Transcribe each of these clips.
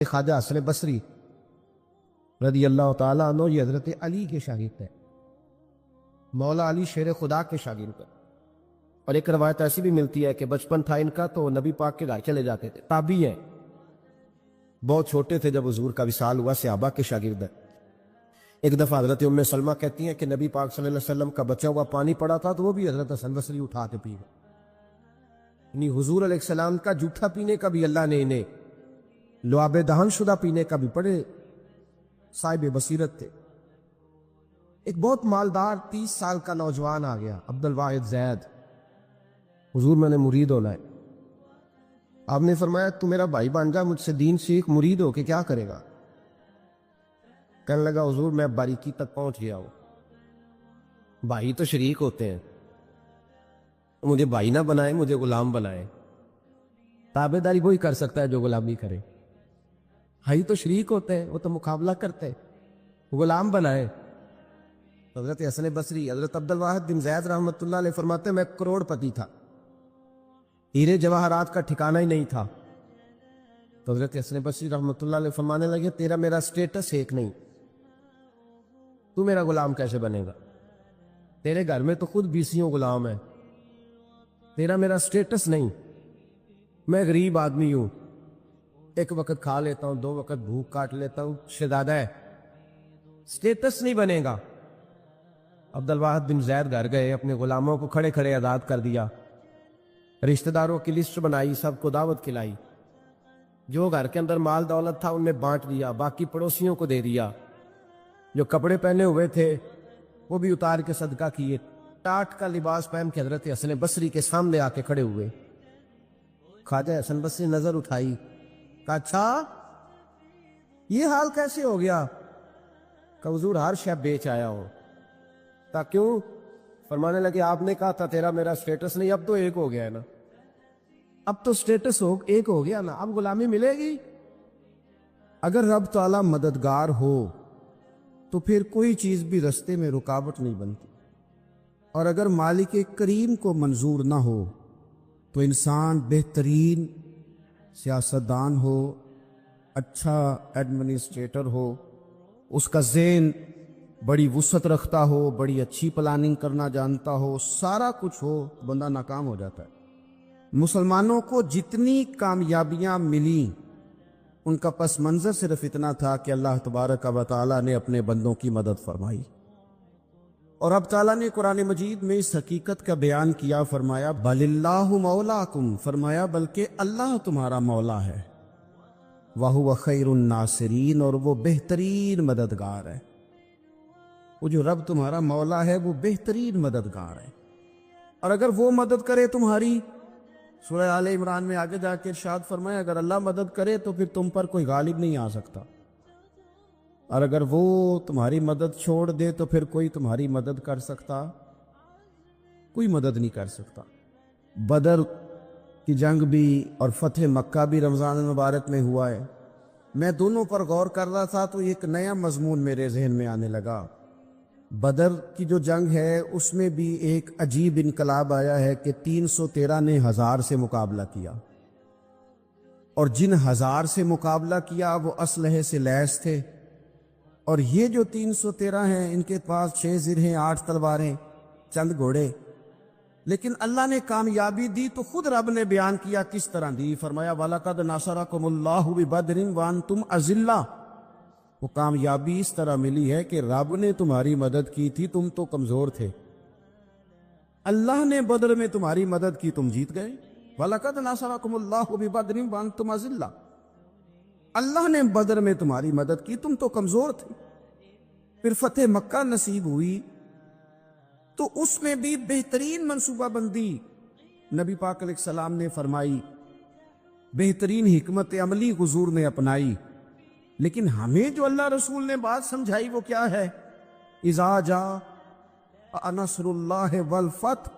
خواجہ حسن بصری رضی اللہ تعالیٰ عنہ یہ حضرت علی کے شاگرد ہیں، مولا علی شیر خدا کے شاگرد ہیں۔ اور ایک روایت ایسی بھی ملتی ہے کہ بچپن تھا ان کا تو نبی پاک کے گھر چلے جاتے تھے، تابعی ہیں، بہت چھوٹے تھے جب حضور کا وصال ہوا، صحابہ کے شاگرد ہیں۔ ایک دفعہ حضرت ام سلمہ کہتی ہیں کہ نبی پاک صلی اللہ علیہ وسلم کا بچا ہوا پانی پڑا تھا تو وہ بھی حضرت حسن بصری اٹھا کے پی گئے، یعنی حضور علیہ السلام کا جھوٹا پینے کا بھی اللہ نے انہیں لعاب دہن شدہ پینے کا بھی بڑے صاحب بصیرت تھے۔ ایک بہت مالدار 30 سال کا نوجوان آ گیا، عبد الواحد زید، حضور میں نے مرید ہونا ہے۔ آپ نے فرمایا تو میرا بھائی بن جا، مجھ سے دین سیکھ، مرید ہو کے کیا کرے گا؟ کہنے لگا حضور میں باریکی تک پہنچ گیا ہوں، بھائی تو شریک ہوتے ہیں، مجھے بھائی نہ بنائے، مجھے غلام بنائے۔ تابع داری وہی کر سکتا ہے جو غلامی کرے، بھائی تو شریک ہوتے ہیں، وہ تو مقابلہ کرتے ہیں، غلام بنائے۔ حضرت حسن بصری، حضرت عبد الواحد بن زید رحمۃ اللہ علیہ فرماتے ہیں میں کروڑ پتی تھا، ہیرے جواہرات کا ٹھکانہ ہی نہیں تھا۔ تو حضرت حسن بصری رحمۃ اللہ علیہ فرمانے لگے تیرا میرا سٹیٹس ایک نہیں، تو میرا غلام کیسے بنے گا؟ تیرے گھر میں تو خود بیسیوں غلام ہیں، تیرا میرا سٹیٹس نہیں، میں غریب آدمی ہوں، ایک وقت کھا لیتا ہوں، 2 وقت بھوک کاٹ لیتا ہوں، شہزادہ ہے، سٹیٹس نہیں بنے گا۔ عبد الواحد بن زید گھر گئے، اپنے غلاموں کو کھڑے کھڑے آزاد کر دیا، رشتہ داروں کی لسٹ بنائی، سب کو دعوت کھلائی، جو گھر کے اندر مال دولت تھا ان میں بانٹ دیا، باقی پڑوسیوں کو دے دیا، جو کپڑے پہنے ہوئے تھے وہ بھی اتار کے صدقہ کیے، ٹاٹ کا لباس پہن کے حضرت حسن بصری کے سامنے آ کے کھڑے ہوئے۔ خواجہ حسن بصری نظر اٹھائی، کہا اچھا یہ حال کیسے ہو گیا؟ کہ حضور ہر شے بیچ آیا ہوں۔ تا کیوں؟ فرمانے لگے آپ نے کہا تھا تیرا میرا سٹیٹس نہیں، اب تو ایک ہو گیا ہے نا، اب تو سٹیٹس ایک ہو گیا نا، اب غلامی ملے گی۔ اگر رب تعالیٰ مددگار ہو تو پھر کوئی چیز بھی رستے میں رکاوٹ نہیں بنتی، اور اگر مالک کریم کو منظور نہ ہو تو انسان بہترین سیاستدان ہو، اچھا ایڈمنسٹریٹر ہو، اس کا ذہن بڑی وسعت رکھتا ہو، بڑی اچھی پلاننگ کرنا جانتا ہو، سارا کچھ ہو، بندہ ناکام ہو جاتا ہے۔ مسلمانوں کو جتنی کامیابیاں ملیں ان کا پس منظر صرف اتنا تھا کہ اللہ تبارک و تعالیٰ نے اپنے بندوں کی مدد فرمائی، اور اب تعالیٰ نے قرآن مجید میں اس حقیقت کا بیان کیا، فرمایا بل اللہ مولاکم، فرمایا بلکہ اللہ تمہارا مولا ہے، وَهُوَ خَيْرُ النَّاصِرِينَ، اور وہ بہترین مددگار ہے۔ وہ جو رب تمہارا مولا ہے وہ بہترین مددگار ہے، اور اگر وہ مدد کرے تمہاری، سورہ آل عمران میں آگے جا کے ارشاد فرمایا اگر اللہ مدد کرے تو پھر تم پر کوئی غالب نہیں آ سکتا، اور اگر وہ تمہاری مدد چھوڑ دے تو پھر کوئی تمہاری مدد کر سکتا؟ کوئی مدد نہیں کر سکتا۔ بدر کی جنگ بھی اور فتح مکہ بھی رمضان المبارک میں ہوا ہے۔ میں دونوں پر غور کر رہا تھا تو ایک نیا مضمون میرے ذہن میں آنے لگا۔ بدر کی جو جنگ ہے اس میں بھی ایک عجیب انقلاب آیا ہے کہ 313 نے 1000 سے مقابلہ کیا، اور جن 1000 سے مقابلہ کیا وہ اسلحے سے لیس تھے، اور یہ جو 313 ہیں ان کے پاس 6 زرہیں، 8 تلواریں، چند گھوڑے، لیکن اللہ نے کامیابی دی تو خود رب نے بیان کیا کس طرح دی، فرمایا وَلَقَدْ نَصَرَكُمُ اللَّهُ بِبَدْرٍ وَأَنْتُمْ أَذِلَّةٌ۔ وہ کامیابی اس طرح ملی ہے کہ رب نے تمہاری مدد کی تھی، تم تو کمزور تھے، اللہ نے بدر میں تمہاری مدد کی، تم جیت گئے۔ وَلَقَدْ نَصَرَكُمُ اللَّهُ بِبَدْرٍ وَأَنْتُمْ أَذِلَّةٌ، اللہ نے بدر میں تمہاری مدد کی، تم تو کمزور تھے۔ پھر فتح مکہ نصیب ہوئی تو اس میں بھی بہترین منصوبہ بندی نبی پاک علیہ السلام نے فرمائی، بہترین حکمت عملی حضور نے اپنائی، لیکن ہمیں جو اللہ رسول نے بات سمجھائی وہ کیا ہے؟ اذا جاء نصر اللہ والفتح،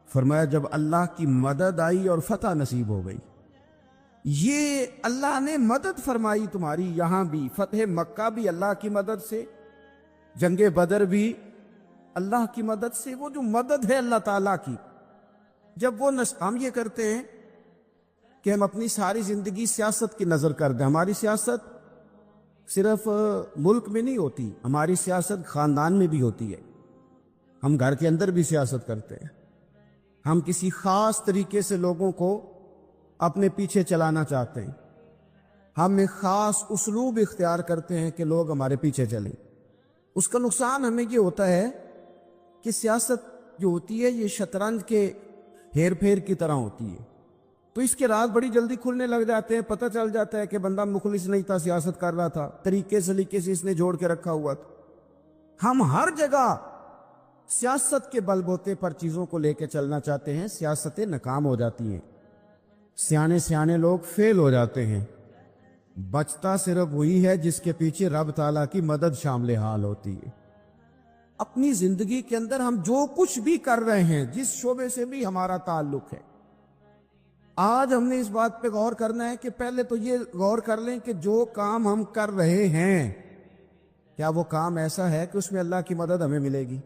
فرمایا جب اللہ کی مدد آئی اور فتح نصیب ہو گئی۔ یہ اللہ نے مدد فرمائی تمہاری، یہاں بھی فتح مکہ بھی اللہ کی مدد سے، جنگ بدر بھی اللہ کی مدد سے۔ وہ جو مدد ہے اللہ تعالیٰ کی، جب وہ ہم یہ کرتے ہیں کہ ہم اپنی ساری زندگی سیاست کی نظر کر دیں. ہماری سیاست صرف ملک میں نہیں ہوتی، ہماری سیاست خاندان میں بھی ہوتی ہے. ہم گھر کے اندر بھی سیاست کرتے ہیں. ہم کسی خاص طریقے سے لوگوں کو اپنے پیچھے چلانا چاہتے ہیں. ہم ایک خاص اسلوب اختیار کرتے ہیں کہ لوگ ہمارے پیچھے چلیں. اس کا نقصان ہمیں یہ ہوتا ہے کہ سیاست جو ہوتی ہے یہ شطرنج کے ہیر پھیر کی طرح ہوتی ہے. تو اس کے راز بڑی جلدی کھلنے لگ جاتے ہیں. پتہ چل جاتا ہے کہ بندہ مخلص نہیں تھا، سیاست کر رہا تھا، طریقے سلیقے سے اس نے جوڑ کے رکھا ہوا تھا. ہم ہر جگہ سیاست کے بل بوتے پر چیزوں کو لے کے چلنا چاہتے ہیں. سیاستیں ناکام ہو جاتی ہیں، سیانے لوگ فیل ہو جاتے ہیں. بچتا صرف وہی ہے جس کے پیچھے رب تعالیٰ کی مدد شامل حال ہوتی ہے. اپنی زندگی کے اندر ہم جو کچھ بھی کر رہے ہیں، جس شعبے سے بھی ہمارا تعلق ہے، آج ہم نے اس بات پہ غور کرنا ہے کہ پہلے تو یہ غور کر لیں کہ جو کام ہم کر رہے ہیں کیا وہ کام ایسا ہے کہ اس میں اللہ کی مدد ہمیں ملے گی.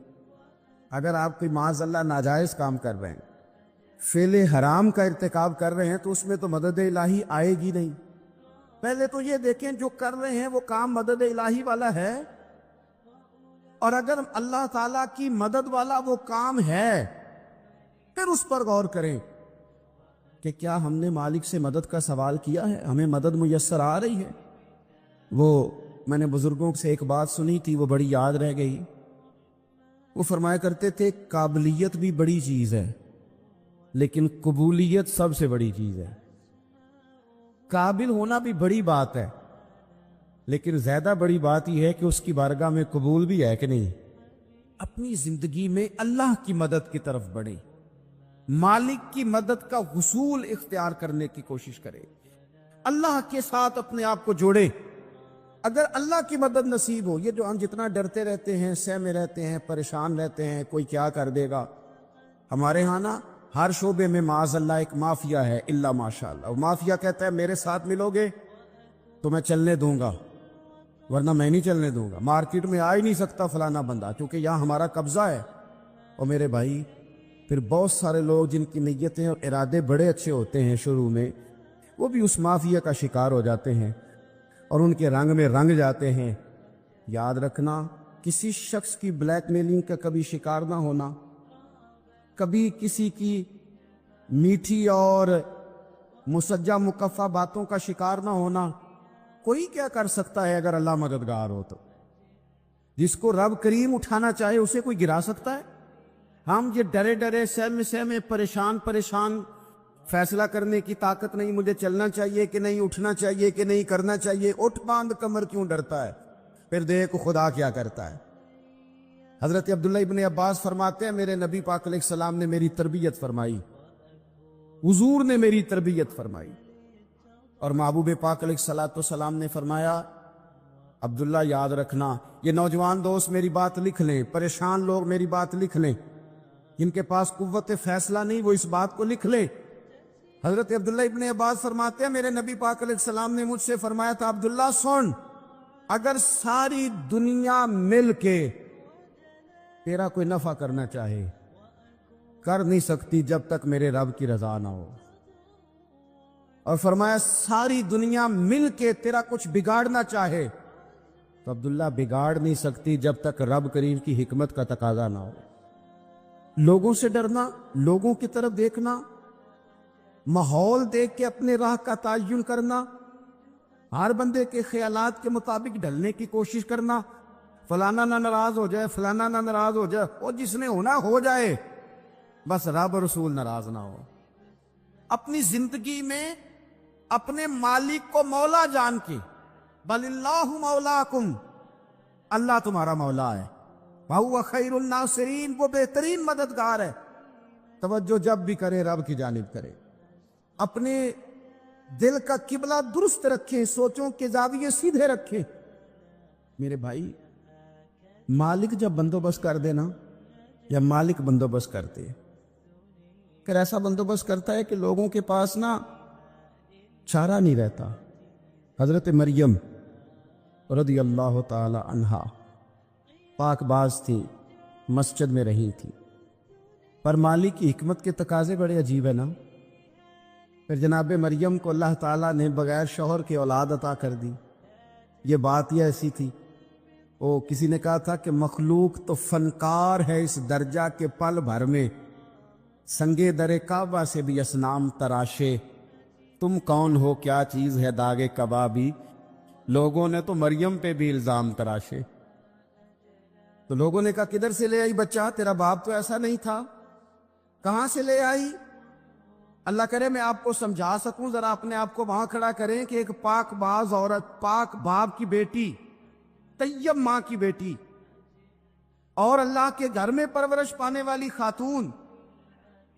اگر آپ کوئی معاذ اللہ ناجائز کام کر رہے ہیں، فعل حرام کا ارتکاب کر رہے ہیں، تو اس میں تو مدد الہی آئے گی نہیں. پہلے تو یہ دیکھیں جو کر رہے ہیں وہ کام مدد الہی والا ہے، اور اگر اللہ تعالیٰ کی مدد والا وہ کام ہے پھر اس پر غور کریں کہ کیا ہم نے مالک سے مدد کا سوال کیا ہے، ہمیں مدد میسر آ رہی ہے. وہ میں نے بزرگوں سے ایک بات سنی تھی، وہ بڑی یاد رہ گئی. وہ فرمایا کرتے تھے قابلیت بھی بڑی چیز ہے لیکن قبولیت سب سے بڑی چیز ہے. قابل ہونا بھی بڑی بات ہے لیکن زیادہ بڑی بات یہ ہے کہ اس کی بارگاہ میں قبول بھی ہے کہ نہیں. اپنی زندگی میں اللہ کی مدد کی طرف بڑھیں، مالک کی مدد کا حصول اختیار کرنے کی کوشش کریں، اللہ کے ساتھ اپنے آپ کو جوڑیں. اگر اللہ کی مدد نصیب ہو، یہ جو ہم جتنا ڈرتے رہتے ہیں، سہمے رہتے ہیں، پریشان رہتے ہیں کوئی کیا کر دے گا، ہمارے ہاں نا ہر شعبے میں معاذ اللہ ایک مافیا ہے، الا ماشاء اللہ. وہ مافیا کہتا ہے میرے ساتھ ملو گے تو میں چلنے دوں گا ورنہ میں نہیں چلنے دوں گا. مارکیٹ میں آ ہی نہیں سکتا فلانا بندہ کیونکہ یہاں ہمارا قبضہ ہے. اور میرے بھائی پھر بہت سارے لوگ جن کی نیتیں اور ارادے بڑے اچھے ہوتے ہیں شروع میں، وہ بھی اس مافیا کا شکار ہو جاتے ہیں اور ان کے رنگ میں رنگ جاتے ہیں. یاد رکھنا، کسی شخص کی بلیک میلنگ کا کبھی شکار نہ ہونا، کبھی کسی کی میٹھی اور مسجع مکفہ باتوں کا شکار نہ ہونا. کوئی کیا کر سکتا ہے اگر اللہ مددگار ہو تو؟ جس کو رب کریم اٹھانا چاہے اسے کوئی گرا سکتا ہے؟ ہم یہ ڈرے سہمے پریشان فیصلہ کرنے کی طاقت نہیں، مجھے چلنا چاہیے کہ نہیں، اٹھنا چاہیے کہ نہیں، کرنا چاہیے. اٹھ باندھ کمر کیوں ڈرتا ہے؟ پھر دیکھ خدا کیا کرتا ہے. حضرت عبداللہ ابن عباس فرماتے ہیں میرے نبی پاک علیہ السلام نے میری تربیت فرمائی، حضور نے میری تربیت فرمائی. اور محبوب پاک علیہ السلام نے فرمایا عبداللہ یاد رکھنا، یہ نوجوان دوست میری بات لکھ لیں، پریشان لوگ میری بات لکھ لیں، جن کے پاس قوت فیصلہ نہیں وہ اس بات کو لکھ لیں. حضرت عبداللہ ابن عباس فرماتے ہیں میرے نبی پاک علیہ السلام نے مجھ سے فرمایا تھا عبداللہ سن، اگر ساری دنیا مل کے تیرا کوئی نفع کرنا چاہے کر نہیں سکتی جب تک میرے رب کی رضا نہ ہو. اور فرمایا ساری دنیا مل کے تیرا کچھ بگاڑنا چاہے تو عبداللہ بگاڑ نہیں سکتی جب تک رب کریم کی حکمت کا تقاضا نہ ہو. لوگوں سے ڈرنا، لوگوں کی طرف دیکھنا، ماحول دیکھ کے اپنے راہ کا تعین کرنا، ہر بندے کے خیالات کے مطابق ڈھلنے کی کوشش کرنا، فلانا نہ ناراض ہو جائے، فلانا نہ ناراض ہو جائے، اور جس نے ہونا ہو جائے، بس رب رسول ناراض نہ ہو. اپنی زندگی میں اپنے مالک کو مولا جان کے، بل اللہ مولاکم، اللہ تمہارا مولا ہے، وَهُوَ خَيْرُ النَّاصِرِينَ، وہ بہترین مددگار ہے. توجہ جب بھی کرے رب کی جانب کرے. اپنے دل کا قبلہ درست رکھیں، سوچوں کے زاویے سیدھے رکھیں. میرے بھائی مالک جب بندوبست کر دے نا، یا مالک بندوبست کرتے، پھر ایسا بندوبست کرتا ہے کہ لوگوں کے پاس نا چارہ نہیں رہتا. حضرت مریم رضی اللہ تعالی عنہا پاک باز تھی، مسجد میں رہی تھی، پر مالک کی حکمت کے تقاضے بڑے عجیب ہے نا. پھر جناب مریم کو اللہ تعالیٰ نے بغیر شوہر کے اولاد عطا کر دی. یہ بات ہی ایسی تھی. کسی نے کہا تھا کہ مخلوق تو فنکار ہے اس درجہ کے پل بھر میں سنگے در کعبہ سے بھی اصنام تراشے. تم کون ہو، کیا چیز ہے داغے کبابی. لوگوں نے تو مریم پہ بھی الزام تراشے. تو لوگوں نے کہا کدھر سے لے آئی بچہ، تیرا باپ تو ایسا نہیں تھا، کہاں سے لے آئی؟ اللہ کرے میں آپ کو سمجھا سکوں، ذرا اپنے آپ کو وہاں کھڑا کریں کہ ایک پاک باز عورت، پاک باپ کی بیٹی، طیب ماں کی بیٹی، اور اللہ کے گھر میں پرورش پانے والی خاتون،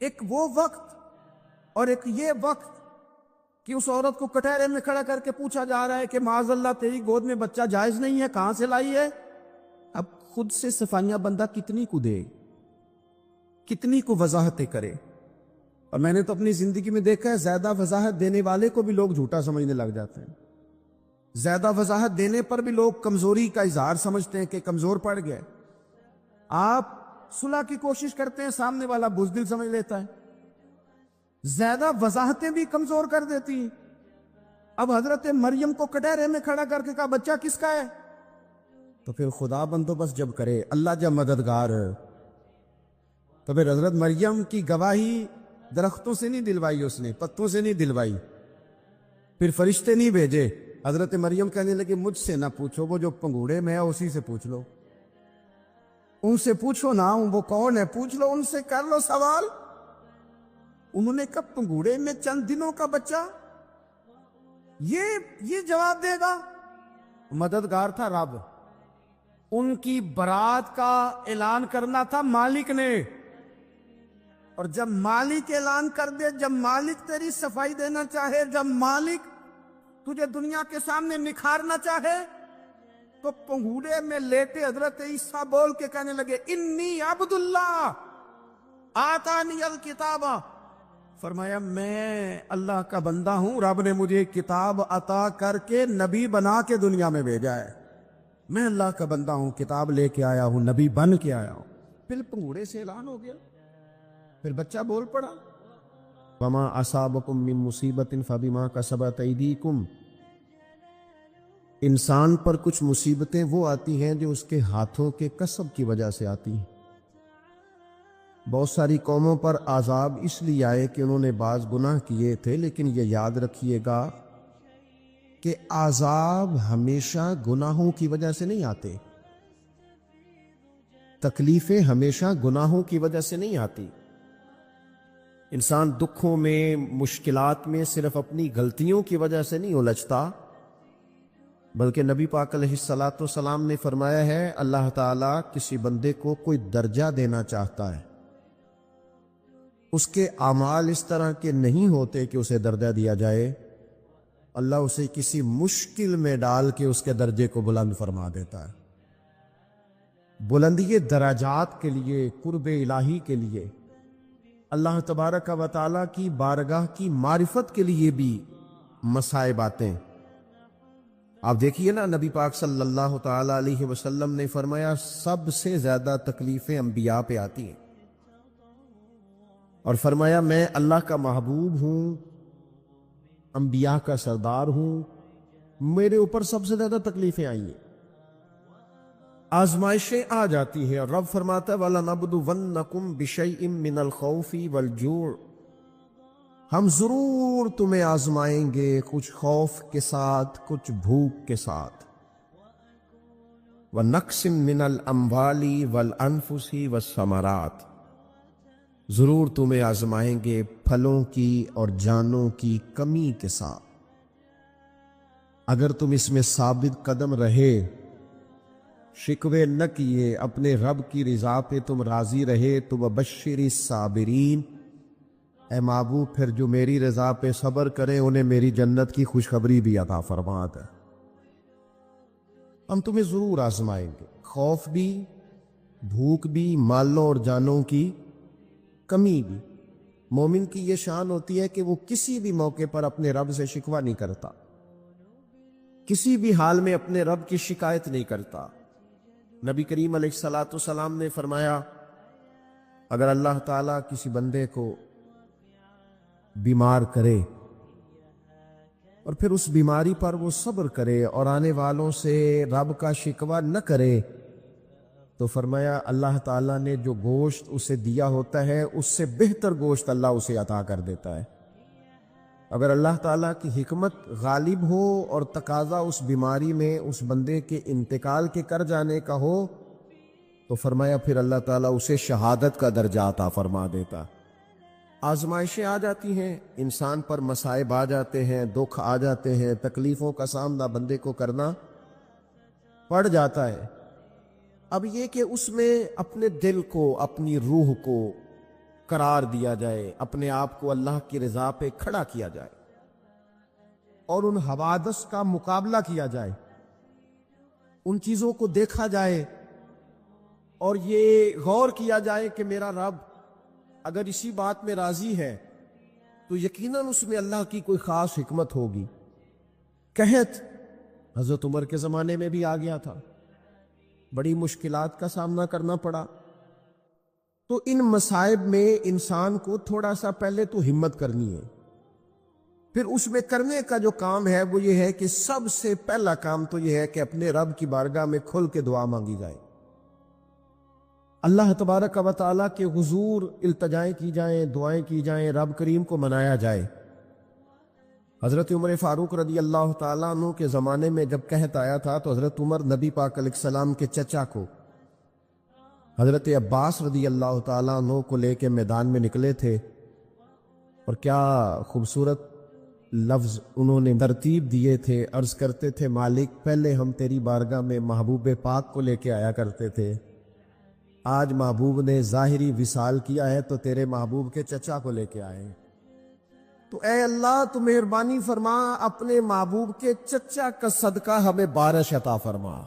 ایک وہ وقت اور ایک یہ وقت کہ اس عورت کو کٹہرے میں کھڑا کر کے پوچھا جا رہا ہے کہ معاذ اللہ تیری گود میں بچہ جائز نہیں ہے، کہاں سے لائی ہے؟ اب خود سے صفائیاں بندہ کتنی کو دے، کتنی کو وضاحتیں کرے. اور میں نے تو اپنی زندگی میں دیکھا ہے زیادہ وضاحت دینے والے کو بھی لوگ جھوٹا سمجھنے لگ جاتے ہیں. زیادہ وضاحت دینے پر بھی لوگ کمزوری کا اظہار سمجھتے ہیں کہ کمزور پڑ گئے. آپ صلح کی کوشش کرتے ہیں، سامنے والا بزدل سمجھ لیتا ہے. زیادہ وضاحتیں بھی کمزور کر دیتی ہیں. اب حضرت مریم کو کٹہرے میں کھڑا کر کے کہا بچہ کس کا ہے؟ تو پھر خدا بندوبست جب کرے، اللہ جب مددگار ہے، تو پھر حضرت مریم کی گواہی درختوں سے نہیں دلوائی، اس نے پتوں سے نہیں دلوائی، پھر فرشتے نہیں بھیجے. حضرت مریم کہنے لگے مجھ سے نہ پوچھو، وہ جو پنگوڑے میں ہے اسی سے پوچھ لو. ان سے پوچھو نا، وہ کون ہے پوچھ لو، ان سے کر لو سوال. انہوں نے کہا پنگوڑے میں چند دنوں کا بچہ، یہ جواب دے گا؟ مددگار تھا رب. ان کی برات کا اعلان کرنا تھا مالک نے، اور جب مالک اعلان کر دے، جب مالک تیری صفائی دینا چاہے، جب مالک تجھے دنیا کے سامنے نکھارنا چاہے، تو پنگوڑے میں لیٹے حضرت عیسیٰ بول کے کہنے لگے انی عبد اللہ آتانی الکتاب. فرمایا میں اللہ کا بندہ ہوں، رب نے مجھے کتاب عطا کر کے نبی بنا کے دنیا میں بھیجا ہے. میں اللہ کا بندہ ہوں، کتاب لے کے آیا ہوں، نبی بن کے آیا ہوں. پھر پنگوڑے سے اعلان ہو گیا، پھر بچہ بول پڑا. وما اصابکم من مصیبت فبما کسبت ایدیکم. انسان پر کچھ مصیبتیں وہ آتی ہیں جو اس کے ہاتھوں کے کسب کی وجہ سے آتی ہیں. بہت ساری قوموں پر عذاب اس لیے آئے کہ انہوں نے بعض گناہ کیے تھے، لیکن یہ یاد رکھیے گا کہ عذاب ہمیشہ گناہوں کی وجہ سے نہیں آتے، تکلیفیں ہمیشہ گناہوں کی وجہ سے نہیں آتی. انسان دکھوں میں، مشکلات میں صرف اپنی غلطیوں کی وجہ سے نہیں الجھتا، بلکہ نبی پاک علیہ الصلاۃ والسلام نے فرمایا ہے اللہ تعالیٰ کسی بندے کو کوئی درجہ دینا چاہتا ہے، اس کے اعمال اس طرح کے نہیں ہوتے کہ اسے درجہ دیا جائے، اللہ اسے کسی مشکل میں ڈال کے اس کے درجے کو بلند فرما دیتا ہے. بلندی درجات کے لیے، قرب الہی کے لیے، اللہ تبارک و تعالیٰ کی بارگاہ کی معرفت کے لیے بھی مصائب آتے ہیں. آپ دیکھیے نا، نبی پاک صلی اللہ تعالیٰ علیہ وسلم نے فرمایا سب سے زیادہ تکلیفیں انبیاء پہ آتی ہیں، اور فرمایا میں اللہ کا محبوب ہوں، انبیاء کا سردار ہوں، میرے اوپر سب سے زیادہ تکلیفیں آئی ہیں، آزمائشیں آ جاتی ہیں. اور رب فرماتا ہے وَلَنَبْلُوَنَّكُمْ بِشَيْءٍ مِّنَ الْخَوْفِ وَالْجُوعِ. ہم ضرور تمہیں آزمائیں گے، کچھ خوف کے ساتھ، کچھ بھوک کے ساتھ. وَنَقْصٍ مِّنَ الْأَمْوَالِ وَالْأَنفُسِ وَالثَّمَرَاتِ. ضرور تمہیں آزمائیں گے پھلوں کی اور جانوں کی کمی کے ساتھ. اگر تم اس میں ثابت قدم رہے، شکوے نہ کیے، اپنے رب کی رضا پہ تم راضی رہے، تو وبشر الصابرین. اے محبوب پھر جو میری رضا پہ صبر کریں انہیں میری جنت کی خوشخبری بھی عطا فرما دے. ہم تمہیں ضرور آزمائیں گے، خوف بھی، بھوک بھی، مالوں اور جانوں کی کمی بھی. مومن کی یہ شان ہوتی ہے کہ وہ کسی بھی موقع پر اپنے رب سے شکوہ نہیں کرتا، کسی بھی حال میں اپنے رب کی شکایت نہیں کرتا. نبی کریم علیہ الصلاۃ والسلام نے فرمایا اگر اللہ تعالیٰ کسی بندے کو بیمار کرے اور پھر اس بیماری پر وہ صبر کرے اور آنے والوں سے رب کا شکوہ نہ کرے، تو فرمایا اللہ تعالیٰ نے جو گوشت اسے دیا ہوتا ہے اس سے بہتر گوشت اللہ اسے عطا کر دیتا ہے۔ اگر اللہ تعالیٰ کی حکمت غالب ہو اور تقاضا اس بیماری میں اس بندے کے انتقال کے کر جانے کا ہو تو فرمایا پھر اللہ تعالیٰ اسے شہادت کا درجہ عطا فرما دیتا۔ آزمائشیں آ جاتی ہیں، انسان پر مصائب آ جاتے ہیں، دکھ آ جاتے ہیں، تکلیفوں کا سامنا بندے کو کرنا پڑ جاتا ہے۔ اب یہ کہ اس میں اپنے دل کو، اپنی روح کو قرار دیا جائے، اپنے آپ کو اللہ کی رضا پہ کھڑا کیا جائے اور ان حوادث کا مقابلہ کیا جائے، ان چیزوں کو دیکھا جائے اور یہ غور کیا جائے کہ میرا رب اگر اسی بات میں راضی ہے تو یقیناً اس میں اللہ کی کوئی خاص حکمت ہوگی۔ قحط حضرت عمر کے زمانے میں بھی آ گیا تھا، بڑی مشکلات کا سامنا کرنا پڑا۔ تو ان مصائب میں انسان کو تھوڑا سا پہلے تو ہمت کرنی ہے، پھر اس میں کرنے کا جو کام ہے وہ یہ ہے کہ سب سے پہلا کام تو یہ ہے کہ اپنے رب کی بارگاہ میں کھل کے دعا مانگی جائے، اللہ تبارک و تعالیٰ کے حضور التجائیں کی جائیں، دعائیں کی جائیں، رب کریم کو منایا جائے۔ حضرت عمر فاروق رضی اللہ تعالیٰ عنہ کے زمانے میں جب قحط آیا تھا تو حضرت عمر نبی پاک علیہ السلام کے چچا کو حضرت عباس رضی اللہ تعالیٰ عنہ کو لے کے میدان میں نکلے تھے، اور کیا خوبصورت لفظ انہوں نے ترتیب دیے تھے، عرض کرتے تھے مالک پہلے ہم تیری بارگاہ میں محبوب پاک کو لے کے آیا کرتے تھے، آج محبوب نے ظاہری وصال کیا ہے تو تیرے محبوب کے چچا کو لے کے آئے، تو اے اللہ تو مہربانی فرما اپنے محبوب کے چچا کا صدقہ ہمیں بارش عطا فرما۔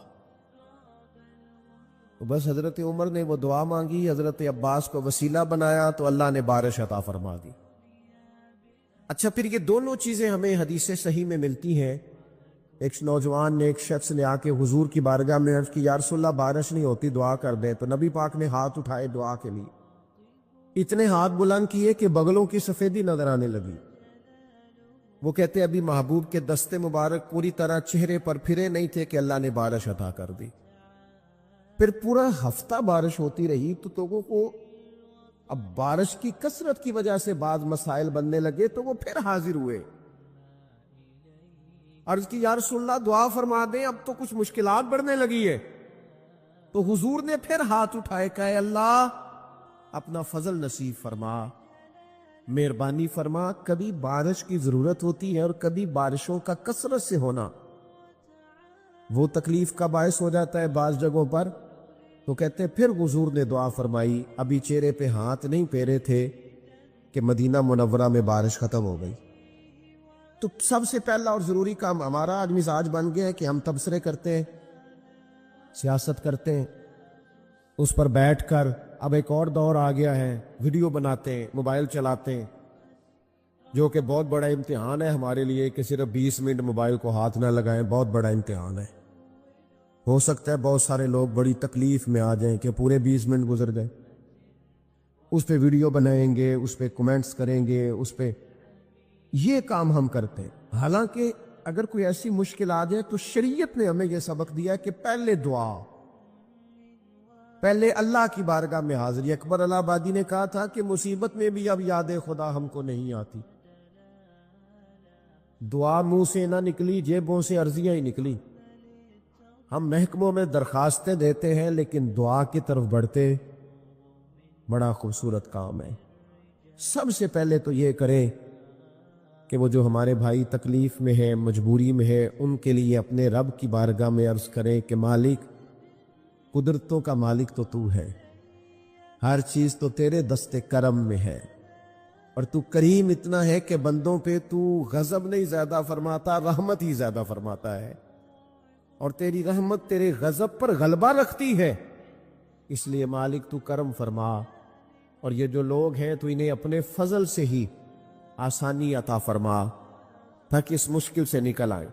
تو بس حضرت عمر نے وہ دعا مانگی، حضرت عباس کو وسیلہ بنایا تو اللہ نے بارش عطا فرما دی۔ اچھا، پھر یہ دونوں چیزیں ہمیں حدیث صحیح میں ملتی ہیں۔ ایک نوجوان نے، ایک شخص نے آ کے حضور کی بارگاہ میں عرض کی یا رسول اللہ بارش نہیں ہوتی، دعا کر دیں، تو نبی پاک نے ہاتھ اٹھائے دعا کے لیے، اتنے ہاتھ بلند کیے کہ بغلوں کی سفیدی نظر آنے لگی۔ وہ کہتے ابھی محبوب کے دستے مبارک پوری طرح چہرے پر پھرے نہیں تھے کہ اللہ نے بارش عطا کر دی۔ پھر پورا ہفتہ بارش ہوتی رہی تو لوگوں کو اب بارش کی کثرت کی وجہ سے بعض مسائل بننے لگے، تو وہ پھر حاضر ہوئے، عرض کی یا رسول اللہ دعا فرما دیں، اب تو کچھ مشکلات بڑھنے لگی ہے۔ تو حضور نے پھر ہاتھ اٹھائے، کہا اے اللہ اپنا فضل نصیب فرما، مہربانی فرما، کبھی بارش کی ضرورت ہوتی ہے اور کبھی بارشوں کا کثرت سے ہونا وہ تکلیف کا باعث ہو جاتا ہے بعض جگہوں پر۔ تو کہتے پھر حضور نے دعا فرمائی، ابھی چہرے پہ ہاتھ نہیں پھیرے تھے کہ مدینہ منورہ میں بارش ختم ہو گئی۔ تو سب سے پہلا اور ضروری کام ہمارا آج مزاج بن گیا ہے کہ ہم تبصرے کرتے ہیں، سیاست کرتے ہیں، اس پر بیٹھ کر اب ایک اور دور آ گیا ہے، ویڈیو بناتے ہیں، موبائل چلاتے ہیں، جو کہ بہت بڑا امتحان ہے ہمارے لیے کہ صرف 20 منٹ موبائل کو ہاتھ نہ لگائیں، بہت بڑا امتحان ہے۔ ہو سکتا ہے بہت سارے لوگ بڑی تکلیف میں آ جائیں کہ پورے 20 منٹ گزر گئے، اس پہ ویڈیو بنائیں گے، اس پہ کمنٹس کریں گے، اس پہ یہ کام ہم کرتے ہیں۔ حالانکہ اگر کوئی ایسی مشکل آ جائے تو شریعت نے ہمیں یہ سبق دیا کہ پہلے دعا، پہلے اللہ کی بارگاہ میں حاضری۔ اکبر الہ آبادی نے کہا تھا کہ مصیبت میں بھی اب یاد خدا ہم کو نہیں آتی، دعا منہ سے نہ نکلی، جیبوں سے عرضیاں ہی نکلی۔ ہم محکموں میں درخواستیں دیتے ہیں لیکن دعا کی طرف بڑھتے بڑا خوبصورت کام ہے۔ سب سے پہلے تو یہ کریں کہ وہ جو ہمارے بھائی تکلیف میں ہے، مجبوری میں ہے، ان کے لیے اپنے رب کی بارگاہ میں عرض کریں کہ مالک، قدرتوں کا مالک تو تو ہے، ہر چیز تو تیرے دست کرم میں ہے، اور تو کریم اتنا ہے کہ بندوں پہ تو غضب نہیں زیادہ فرماتا، رحمت ہی زیادہ فرماتا ہے، اور تیری رحمت تیرے غضب پر غلبہ رکھتی ہے، اس لیے مالک تو کرم فرما، اور یہ جو لوگ ہیں تو انہیں اپنے فضل سے ہی آسانی عطا فرما تاکہ اس مشکل سے نکل آئیں۔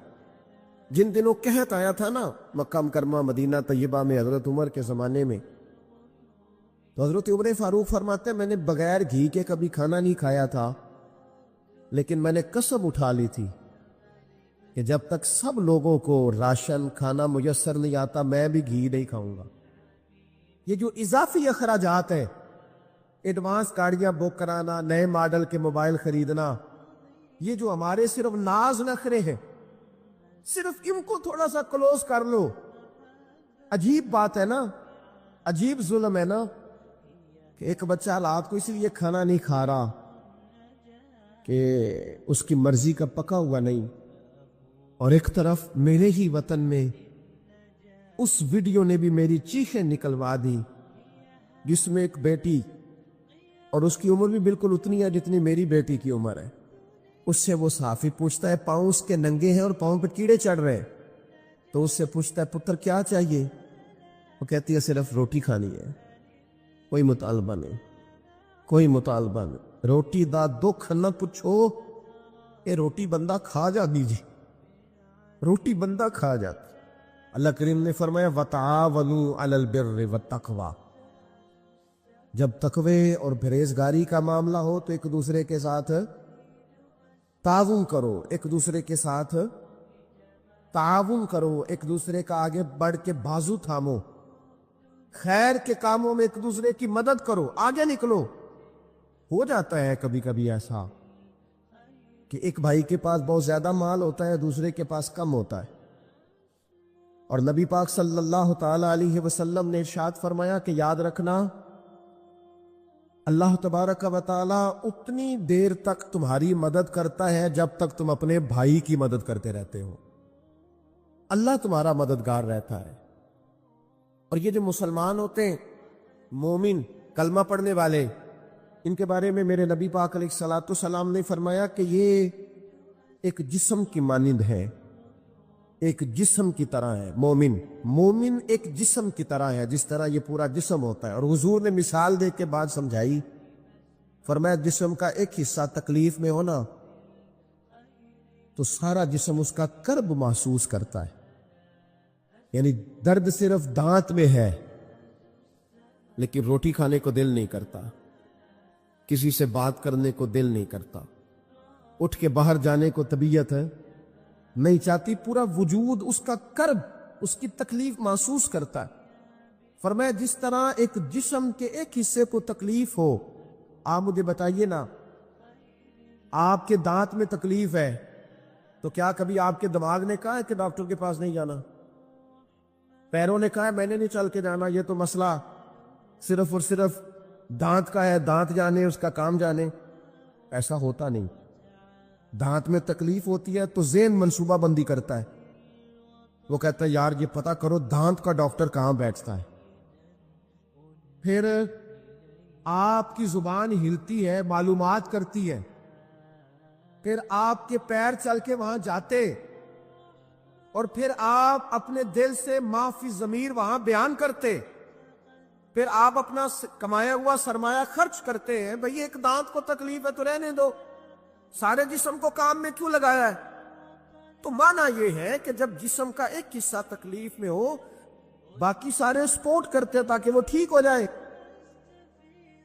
جن دنوں قحط آیا تھا نا مکہ مکرمہ مدینہ طیبہ میں حضرت عمر کے زمانے میں، تو حضرت عمر فاروق فرماتے ہیں میں نے بغیر گھی کے کبھی کھانا نہیں کھایا تھا، لیکن میں نے قسم اٹھا لی تھی کہ جب تک سب لوگوں کو راشن کھانا میسر نہیں آتا میں بھی گھی نہیں کھاؤں گا۔ یہ جو اضافی اخراجات ہیں، ایڈوانس گاڑیاں بک کرانا، نئے ماڈل کے موبائل خریدنا، یہ جو ہمارے صرف ناز نخرے ہیں، صرف ان کو تھوڑا سا کلوز کر لو۔ عجیب بات ہے نا، عجیب ظلم ہے نا کہ ایک بچہ رات کو اس لیے کھانا نہیں کھا رہا کہ اس کی مرضی کا پکا ہوا نہیں، اور ایک طرف میرے ہی وطن میں اس ویڈیو نے بھی میری چیخیں نکلوا دی جس میں ایک بیٹی، اور اس کی عمر بھی بالکل اتنی ہے جتنی میری بیٹی کی عمر ہے، اس سے وہ صحافی پوچھتا ہے، پاؤں اس کے ننگے ہیں اور پاؤں پہ کیڑے چڑھ رہے ہیں، تو اس سے پوچھتا ہے پتر کیا چاہیے؟ وہ کہتی ہے صرف روٹی کھانی ہے، کوئی مطالبہ نہیں، کوئی مطالبہ نہیں، روٹی دا دکھ نہ پوچھو، یہ روٹی بندہ کھا جا دیجیے، روٹی بندہ کھا جاتا۔ اللہ کریم نے فرمایا وَتَعَاوَنُوا عَلَى الْبِرِّ وَالتَّقْوَى، جب تقوی اور پرہیزگاری کا معاملہ ہو تو ایک دوسرے کے ساتھ تعاون کرو، ایک دوسرے کے ساتھ تعاون کرو، ایک دوسرے کا آگے بڑھ کے بازو تھامو، خیر کے کاموں میں ایک دوسرے کی مدد کرو، آگے نکلو۔ ہو جاتا ہے کبھی کبھی ایسا کہ ایک بھائی کے پاس بہت زیادہ مال ہوتا ہے، دوسرے کے پاس کم ہوتا ہے، اور نبی پاک صلی اللہ تعالی علیہ وسلم نے ارشاد فرمایا کہ یاد رکھنا اللہ تبارک و تعالی اتنی دیر تک تمہاری مدد کرتا ہے جب تک تم اپنے بھائی کی مدد کرتے رہتے ہو، اللہ تمہارا مددگار رہتا ہے۔ اور یہ جو مسلمان ہوتے ہیں، مومن، کلمہ پڑھنے والے، ان کے بارے میں میرے نبی پاک علیہ الصلوۃ والسلام نے فرمایا کہ یہ ایک جسم کی مانند ہے، ایک جسم کی طرح ہے۔ مومن ایک جسم کی طرح ہے، جس طرح یہ پورا جسم ہوتا ہے۔ اور حضور نے مثال دے کے بعد سمجھائی، فرمایا جسم کا ایک حصہ تکلیف میں ہونا تو سارا جسم اس کا کرب محسوس کرتا ہے، یعنی درد صرف دانت میں ہے لیکن روٹی کھانے کو دل نہیں کرتا، کسی سے بات کرنے کو دل نہیں کرتا، اٹھ کے باہر جانے کو طبیعت ہے نہیں چاہتی، پورا وجود اس کا کرب، اس کی تکلیف محسوس کرتا ہے۔ فرمایا جس طرح ایک جسم کے ایک حصے کو تکلیف ہو، آپ مجھے بتائیے نا، آپ کے دانت میں تکلیف ہے تو کیا کبھی آپ کے دماغ نے کہا ہے کہ ڈاکٹر کے پاس نہیں جانا؟ پیروں نے کہا ہے میں نے نہیں چل کے جانا، یہ تو مسئلہ صرف اور صرف دانت کا ہے، دانت جانے، اس کا کام جانے؟ ایسا ہوتا نہیں۔ دانت میں تکلیف ہوتی ہے تو ذہن منصوبہ بندی کرتا ہے، وہ کہتا ہے یار یہ پتہ کرو دانت کا ڈاکٹر کہاں بیٹھتا ہے، پھر آپ کی زبان ہلتی ہے، معلومات کرتی ہے، پھر آپ کے پیر چل کے وہاں جاتے، اور پھر آپ اپنے دل سے ما فی ضمیر وہاں بیان کرتے، پھر آپ اپنا کمایا ہوا سرمایہ خرچ کرتے ہیں۔ بھئی ایک دانت کو تکلیف ہے تو رہنے دو، سارے جسم کو کام میں کیوں لگایا ہے؟ تو معنی یہ ہے کہ جب جسم کا ایک حصہ تکلیف میں ہو، باقی سارے سپورٹ کرتے ہیں تاکہ وہ ٹھیک ہو جائے۔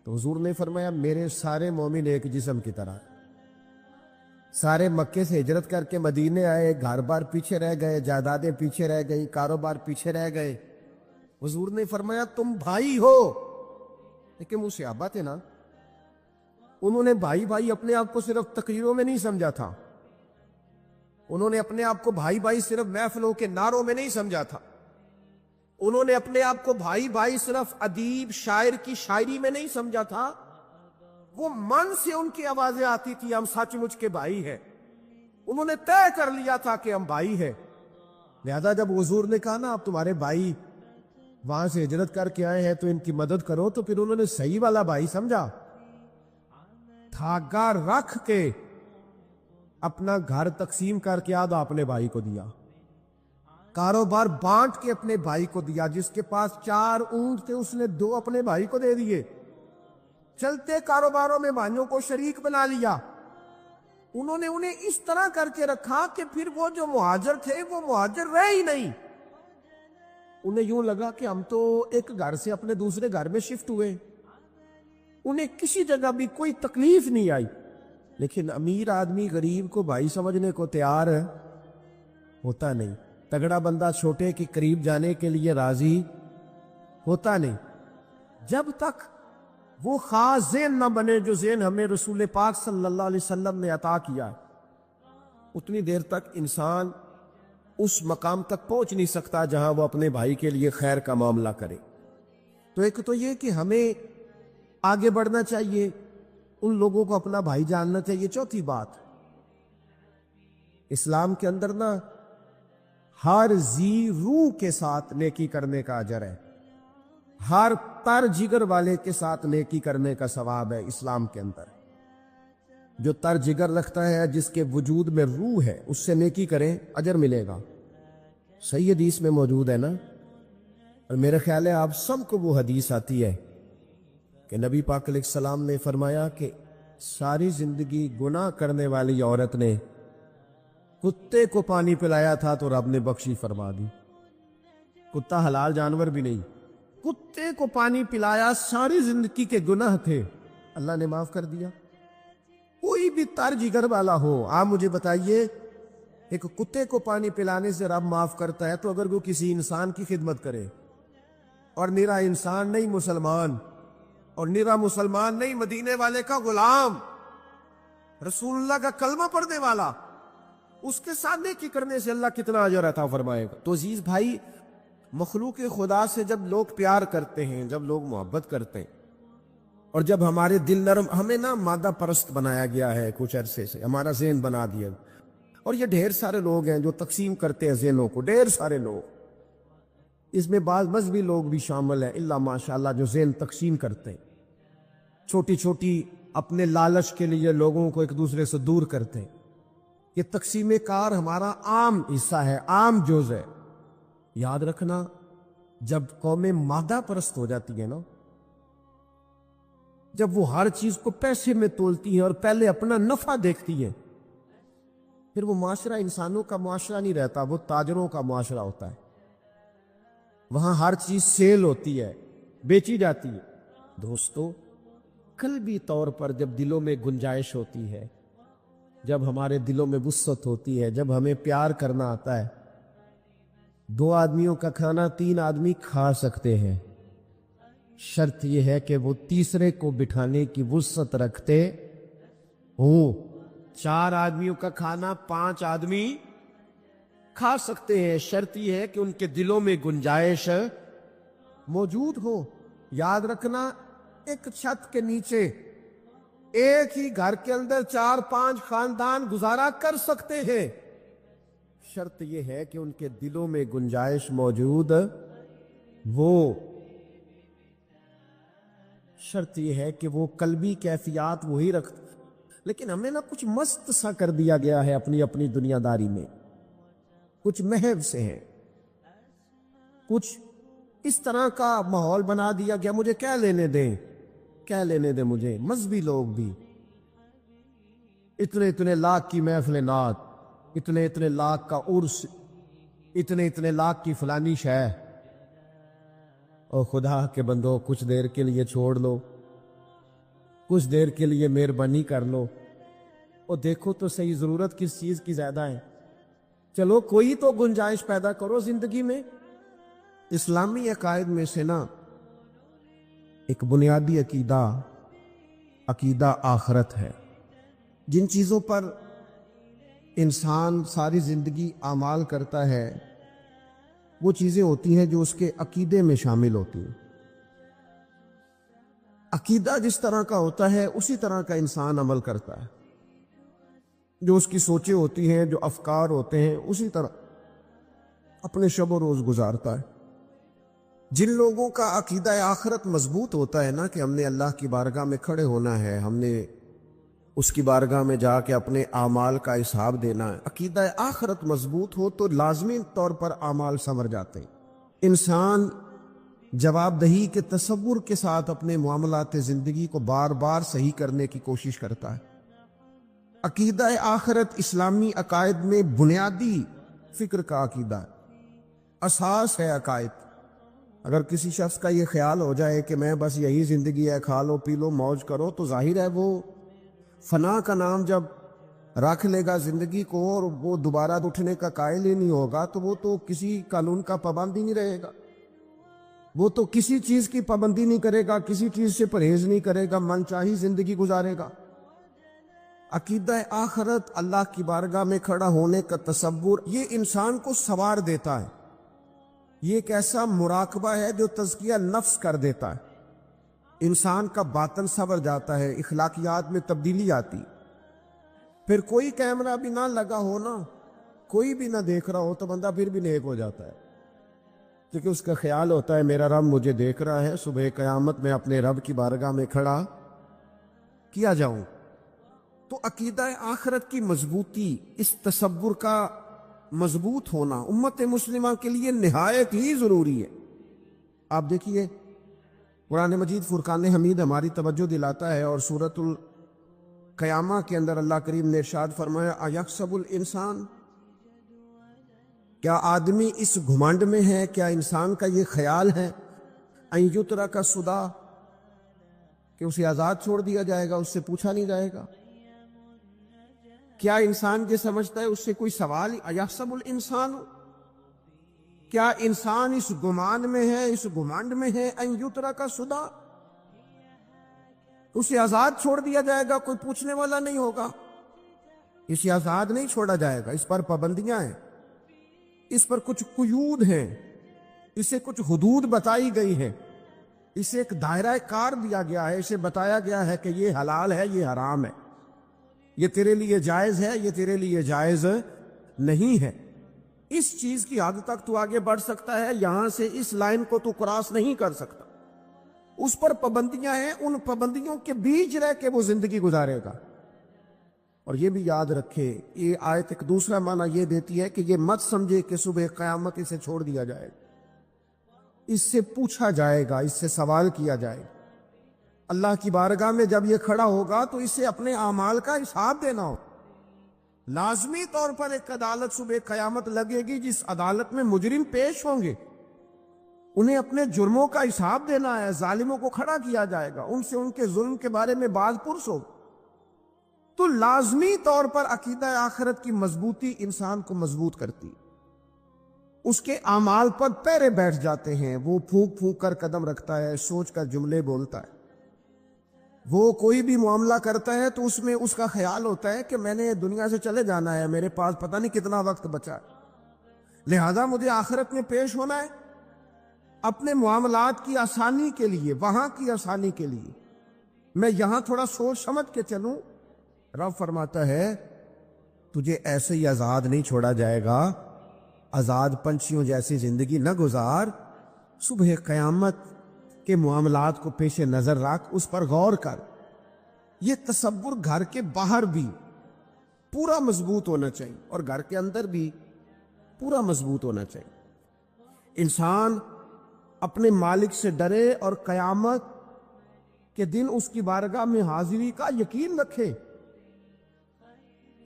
تو حضور نے فرمایا میرے سارے مومن ایک جسم کی طرح، سارے مکے سے ہجرت کر کے مدینے آئے، گھر بار پیچھے رہ گئے، جائیدادیں پیچھے رہ گئی، کاروبار پیچھے رہ گئے، حضور نے فرمایا تم بھائی ہو، لیکن وہ صحابہ تھے نا، انہوں نے بھائی بھائی اپنے آپ کو صرف تقریروں میں نہیں سمجھا تھا، انہوں نے اپنے آپ کو بھائی بھائی صرف محفلوں کے نعروں میں نہیں سمجھا تھا، انہوں نے اپنے آپ کو بھائی بھائی صرف ادیب شاعر کی شاعری میں نہیں سمجھا تھا، وہ من سے ان کی آوازیں آتی تھی ہم سچ مچ کے بھائی ہیں، انہوں نے طے کر لیا تھا کہ ہم بھائی ہیں۔ لہذا جب حضور نے کہا نا آپ تمہارے بھائی وہاں سے ہجرت کر کے آئے ہیں تو ان کی مدد کرو، تو پھر انہوں نے صحیح والا بھائی سمجھا، دھاگا رکھ کے اپنا گھر تقسیم کر کے آدھا اپنے بھائی کو دیا، کاروبار بانٹ کے اپنے بھائی کو دیا، جس کے پاس 4 اونٹ تھے اس نے 2 اپنے بھائی کو دے دیے، چلتے کاروباروں میں بھائیوں کو شریک بنا لیا، انہوں نے انہیں اس طرح کر کے رکھا کہ پھر وہ جو مہاجر تھے وہ مہاجر رہے ہی نہیں، انہیں یوں لگا کہ ہم تو ایک گھر سے اپنے دوسرے گھر میں شفٹ ہوئے، انہیں کسی جگہ بھی کوئی تکلیف نہیں آئی، لیکن امیر آدمی غریب کو بھائی سمجھنے کو تیار ہوتا نہیں، تگڑا بندہ چھوٹے کے قریب جانے کے لیے راضی ہوتا نہیں، جب تک وہ خاص ذہن نہ بنے جو ذہن ہمیں رسول پاک صلی اللہ علیہ وسلم نے عطا کیا، اتنی دیر تک انسان اس مقام تک پہنچ نہیں سکتا جہاں وہ اپنے بھائی کے لیے خیر کا معاملہ کرے۔ تو ایک تو یہ کہ ہمیں آگے بڑھنا چاہیے، ان لوگوں کو اپنا بھائی جاننا چاہیے۔ چوتھی بات، اسلام کے اندر نا ہر ذی روح کے ساتھ نیکی کرنے کا اجر ہے، ہر تر جگر والے کے ساتھ نیکی کرنے کا ثواب ہے اسلام کے اندر۔ جو تر جگر رکھتا ہے، جس کے وجود میں روح ہے، اس سے نیکی کریں، اجر ملے گا۔ صحیح حدیث میں موجود ہے نا، اور میرے خیال ہے آپ سب کو وہ حدیث آتی ہے کہ نبی پاک علیہ السلام نے فرمایا کہ ساری زندگی گناہ کرنے والی عورت نے کتے کو پانی پلایا تھا تو رب نے بخشی فرما دی۔ کتا حلال جانور بھی نہیں، کتے کو پانی پلایا، ساری زندگی کے گناہ تھے، اللہ نے معاف کر دیا۔ کوئی بھی تر جگر والا ہو، آپ مجھے بتائیے، ایک کتے کو پانی پلانے سے رب معاف کرتا ہے، تو اگر وہ کسی انسان کی خدمت کرے، اور نرا انسان نہیں مسلمان، اور نرا مسلمان نہیں مدینے والے کا غلام، رسول اللہ کا کلمہ پڑھنے والا، اس کے ساتھ نیکی کرنے سے اللہ کتنا اجر عطا فرمائے گا۔ تو عزیز بھائی، مخلوق خدا سے جب لوگ پیار کرتے ہیں، جب لوگ محبت کرتے ہیں، اور جب ہمارے دل نرم، ہمیں نا مادہ پرست بنایا گیا ہے کچھ عرصے سے، ہمارا ذہن بنا دیا، اور یہ ڈھیر سارے لوگ ہیں جو تقسیم کرتے ہیں ذہنوں کو، ڈھیر سارے لوگ، اس میں بعض مذہبی لوگ بھی شامل ہیں الا ماشاءاللہ، جو ذہن تقسیم کرتے ہیں، چھوٹی چھوٹی اپنے لالچ کے لیے لوگوں کو ایک دوسرے سے دور کرتے ہیں۔ یہ تقسیم کار ہمارا عام حصہ ہے، عام جز ہے۔ یاد رکھنا، جب قومیں مادہ پرست ہو جاتی ہیں نا، جب وہ ہر چیز کو پیسے میں تولتی ہیں اور پہلے اپنا نفع دیکھتی ہیں، پھر وہ معاشرہ انسانوں کا معاشرہ نہیں رہتا، وہ تاجروں کا معاشرہ ہوتا ہے۔ وہاں ہر چیز سیل ہوتی ہے، بیچی جاتی ہے۔ دوستو، قلبی طور پر جب دلوں میں گنجائش ہوتی ہے، جب ہمارے دلوں میں وسعت ہوتی ہے، جب ہمیں پیار کرنا آتا ہے، 2 آدمیوں کا کھانا 3 آدمی کھا سکتے ہیں، شرط یہ ہے کہ وہ تیسرے کو بٹھانے کی وسعت رکھتے ہوں۔ 4 آدمیوں کا کھانا 5 آدمی کھا سکتے ہیں، شرط یہ ہے کہ ان کے دلوں میں گنجائش موجود ہو۔ یاد رکھنا، ایک چھت کے نیچے ایک ہی گھر کے اندر 4-5 خاندان گزارا کر سکتے ہیں، شرط یہ ہے کہ ان کے دلوں میں گنجائش موجود وہ، شرط یہ ہے کہ وہ قلبی کیفیات وہی رکھتے۔ لیکن ہمیں نا کچھ مست سا کر دیا گیا ہے اپنی اپنی دنیا داری میں، کچھ محو سے ہیں، کچھ اس طرح کا ماحول بنا دیا گیا، مجھے کیا لینے دیں، کیا لینے دیں مجھے۔ مذہبی لوگ بھی اتنے لاکھ کی محفل نعت، اتنے لاکھ کا عرس، اتنے لاکھ کی فلانی شے، اور خدا کے بندو کچھ دیر کے لیے چھوڑ لو، کچھ دیر کے لیے مہربانی کر لو، اور دیکھو تو صحیح ضرورت کس چیز کی زیادہ ہے۔ چلو کوئی تو گنجائش پیدا کرو زندگی میں۔ اسلامی عقائد میں سے نا ایک بنیادی عقیدہ آخرت ہے۔ جن چیزوں پر انسان ساری زندگی اعمال کرتا ہے، وہ چیزیں ہوتی ہیں جو اس کے عقیدے میں شامل ہوتی ہیں۔ عقیدہ جس طرح کا ہوتا ہے اسی طرح کا انسان عمل کرتا ہے، جو اس کی سوچیں ہوتی ہیں، جو افکار ہوتے ہیں، اسی طرح اپنے شب و روز گزارتا ہے۔ جن لوگوں کا عقیدہ آخرت مضبوط ہوتا ہے نا، کہ ہم نے اللہ کی بارگاہ میں کھڑے ہونا ہے، ہم نے اس کی بارگاہ میں جا کے اپنے اعمال کا حساب دینا ہے، عقیدہ آخرت مضبوط ہو تو لازمی طور پر اعمال سنور جاتے ہیں۔ انسان جواب دہی کے تصور کے ساتھ اپنے معاملات زندگی کو بار بار صحیح کرنے کی کوشش کرتا ہے۔ عقیدہ آخرت اسلامی عقائد میں بنیادی فکر کا عقیدہ ہے، اساس ہے عقائد۔ اگر کسی شخص کا یہ خیال ہو جائے کہ میں بس یہی زندگی ہے، کھا لو پی لو موج کرو، تو ظاہر ہے وہ فنا کا نام جب رکھ لے گا زندگی کو اور وہ دوبارہ اٹھنے کا قائل ہی نہیں ہوگا تو وہ تو کسی قانون کا پابند ہی نہیں رہے گا، وہ تو کسی چیز کی پابندی نہیں کرے گا، کسی چیز سے پرہیز نہیں کرے گا، من چاہی زندگی گزارے گا۔ عقیدہ آخرت، اللہ کی بارگاہ میں کھڑا ہونے کا تصور، یہ انسان کو سوار دیتا ہے، یہ ایک ایسا مراقبہ ہے جو تزکیہ نفس کر دیتا ہے، انسان کا باطن سنور جاتا ہے، اخلاقیات میں تبدیلی آتی۔ پھر کوئی کیمرہ بھی نہ لگا ہو نا، کوئی بھی نہ دیکھ رہا ہو تو بندہ پھر بھی نیک ہو جاتا ہے، کیونکہ اس کا خیال ہوتا ہے میرا رب مجھے دیکھ رہا ہے، صبح قیامت میں اپنے رب کی بارگاہ میں کھڑا کیا جاؤں۔ تو عقیدہ آخرت کی مضبوطی، اس تصور کا مضبوط ہونا امت مسلمہ کے لیے نہایت ہی ضروری ہے۔ آپ دیکھیے قرآن مجید فرقان حمید ہماری توجہ دلاتا ہے، اور سورۃ القیامہ کے اندر اللہ کریم نے ارشاد فرمایا ایحسب الانسان، کیا آدمی اس گھمنڈ میں ہے، کیا انسان کا یہ خیال ہے ان یترک سدی، کہ اسے آزاد چھوڑ دیا جائے گا، اس سے پوچھا نہیں جائے گا؟ کیا انسان یہ سمجھتا ہے اس سے کوئی سوال ہی؟ ایحسب الانسان، کیا انسان اس گمان میں ہے، اس گھمنڈ میں ہے ان یترک سدی، اسے آزاد چھوڑ دیا جائے گا، کوئی پوچھنے والا نہیں ہوگا؟ اسے آزاد نہیں چھوڑا جائے گا، اس پر پابندیاں ہیں، اس پر کچھ قیود ہیں، اسے کچھ حدود بتائی گئی ہیں، اسے ایک دائرہ کار دیا گیا ہے، اسے بتایا گیا ہے کہ یہ حلال ہے، یہ حرام ہے، یہ تیرے لیے جائز ہے، یہ تیرے لیے جائز نہیں ہے۔ اس چیز کی حد تک تو آگے بڑھ سکتا ہے، یہاں سے اس لائن کو تو کراس نہیں کر سکتا، اس پر پابندیاں ہیں، ان پابندیوں کے بیچ رہ کے وہ زندگی گزارے گا۔ اور یہ بھی یاد رکھے، یہ آیت ایک دوسرا معنی یہ دیتی ہے کہ یہ مت سمجھے کہ صبح قیامت اسے چھوڑ دیا جائے گا، اس سے پوچھا جائے گا، اس سے سوال کیا جائے گا۔ اللہ کی بارگاہ میں جب یہ کھڑا ہوگا تو اسے اپنے اعمال کا حساب دینا ہو۔ لازمی طور پر ایک عدالت صبح قیامت لگے گی، جس عدالت میں مجرم پیش ہوں گے، انہیں اپنے جرموں کا حساب دینا ہے، ظالموں کو کھڑا کیا جائے گا، ان سے ان کے ظلم کے بارے میں باز پرس ہو۔ تو لازمی طور پر عقیدہ آخرت کی مضبوطی انسان کو مضبوط کرتی، اس کے اعمال پر پیرے بیٹھ جاتے ہیں، وہ پھونک پھونک کر قدم رکھتا ہے، سوچ کر جملے بولتا ہے، وہ کوئی بھی معاملہ کرتا ہے تو اس میں اس کا خیال ہوتا ہے کہ میں نے دنیا سے چلے جانا ہے، میرے پاس پتہ نہیں کتنا وقت بچا ہے، لہذا مجھے آخرت میں پیش ہونا ہے اپنے معاملات کی آسانی کے لیے، وہاں کی آسانی کے لیے میں یہاں تھوڑا سوچ سمجھ کے چلوں۔ رب فرماتا ہے تجھے ایسے ہی آزاد نہیں چھوڑا جائے گا، آزاد پنچھیوں جیسی زندگی نہ گزار، صبح قیامت کے معاملات کو پیش نظر رکھ، اس پر غور کر۔ یہ تصور گھر کے باہر بھی پورا مضبوط ہونا چاہیے اور گھر کے اندر بھی پورا مضبوط ہونا چاہیے۔ انسان اپنے مالک سے ڈرے اور قیامت کے دن اس کی بارگاہ میں حاضری کا یقین رکھے،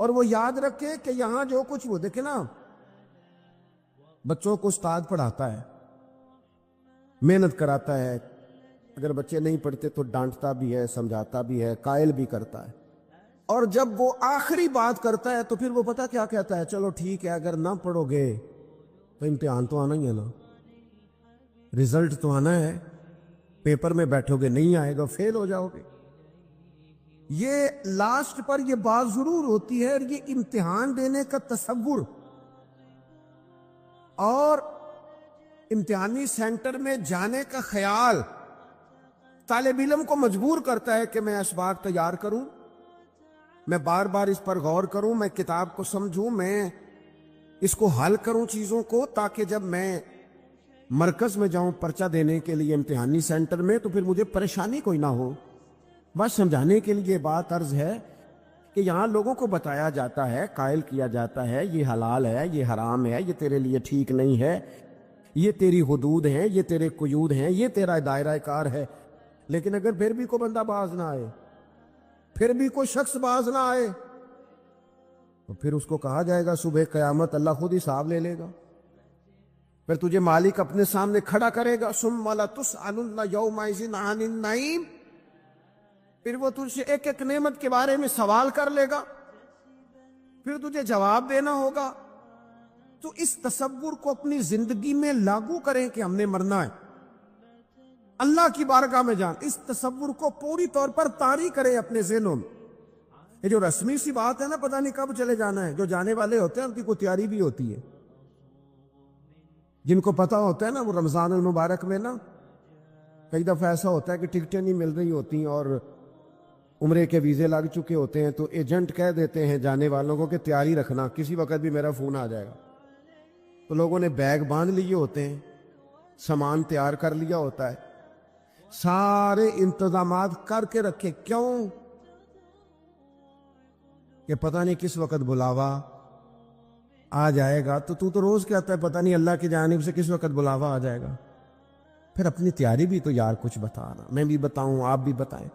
اور وہ یاد رکھے کہ یہاں جو کچھ، وہ دیکھے نا بچوں کو استاد پڑھاتا ہے، محنت کراتا ہے، اگر بچے نہیں پڑھتے تو ڈانٹتا بھی ہے، سمجھاتا بھی ہے، قائل بھی کرتا ہے، اور جب وہ آخری بات کرتا ہے تو پھر وہ پتہ کیا کہتا ہے، چلو ٹھیک ہے اگر نہ پڑھو گے تو امتحان تو آنا ہی ہے نا، رزلٹ تو آنا ہے، پیپر میں بیٹھو گے نہیں آئے گا، فیل ہو جاؤ گے۔ یہ لاسٹ پر یہ بات ضرور ہوتی ہے، اور یہ امتحان دینے کا تصور اور امتحانی سینٹر میں جانے کا خیال طالب علم کو مجبور کرتا ہے کہ میں اسباق تیار کروں، میں بار بار اس پر غور کروں، میں کتاب کو سمجھوں، میں اس کو حل کروں چیزوں کو، تاکہ جب میں مرکز میں جاؤں پرچہ دینے کے لیے امتحانی سینٹر میں تو پھر مجھے پریشانی کوئی نہ ہو۔ بس سمجھانے کے لیے بات عرض ہے کہ یہاں لوگوں کو بتایا جاتا ہے، قائل کیا جاتا ہے یہ حلال ہے، یہ حرام ہے، یہ تیرے لیے ٹھیک نہیں ہے، یہ تیری حدود ہیں، یہ تیرے قیود ہیں، یہ تیرا دائرہ کار ہے۔ لیکن اگر پھر بھی کوئی بندہ باز نہ آئے، پھر بھی کوئی شخص باز نہ آئے، تو پھر اس کو کہا جائے گا صبح قیامت اللہ خود حساب لے لے گا، پھر تجھے مالک اپنے سامنے کھڑا کرے گا، ثم لتسألن یومئذ عن النعیم، پھر وہ تجھ سے ایک ایک نعمت کے بارے میں سوال کر لے گا، پھر تجھے جواب دینا ہوگا۔ تو اس تصور کو اپنی زندگی میں لاگو کریں کہ ہم نے مرنا ہے، اللہ کی بارگاہ میں جان، اس تصور کو پوری طور پر طاری کریں اپنے ذہنوں میں۔ یہ جو رسمی سی بات ہے نا، پتہ نہیں کب چلے جانا ہے، جو جانے والے ہوتے ہیں ان کی کوئی تیاری بھی ہوتی ہے۔ جن کو پتہ ہوتا ہے نا، وہ رمضان المبارک میں نا کئی دفعہ ایسا ہوتا ہے کہ ٹکٹیں نہیں مل رہی ہوتی اور عمرے کے ویزے لگ چکے ہوتے ہیں، تو ایجنٹ کہہ دیتے ہیں جانے والوں کو کہ تیاری رکھنا، کسی وقت بھی میرا فون آ جائے گا۔ تو لوگوں نے بیگ باندھ لیے ہوتے ہیں، سامان تیار کر لیا ہوتا ہے، سارے انتظامات کر کے رکھے۔ کیوں؟ کہ پتہ نہیں کس وقت بلاوا آ جائے گا۔ تو روز کہتا ہے پتہ نہیں اللہ کی جانب سے کس وقت بلاوا آ جائے گا۔ پھر اپنی تیاری بھی تو یار کچھ بتانا، میں بھی بتاؤں، آپ بھی بتائیں۔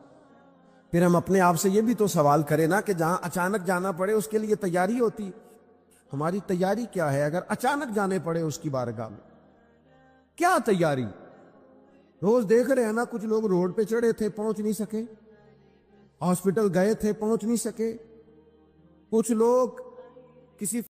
پھر ہم اپنے آپ سے یہ بھی تو سوال کریں نا کہ جہاں اچانک جانا پڑے اس کے لیے تیاری ہوتی، ہماری تیاری کیا ہے اگر اچانک جانے پڑے اس کی بارگاہ میں؟ کیا تیاری؟ روز دیکھ رہے ہیں نا، کچھ لوگ روڈ پہ چڑھے تھے پہنچ نہیں سکے، ہاسپٹل گئے تھے پہنچ نہیں سکے، کچھ لوگ کسی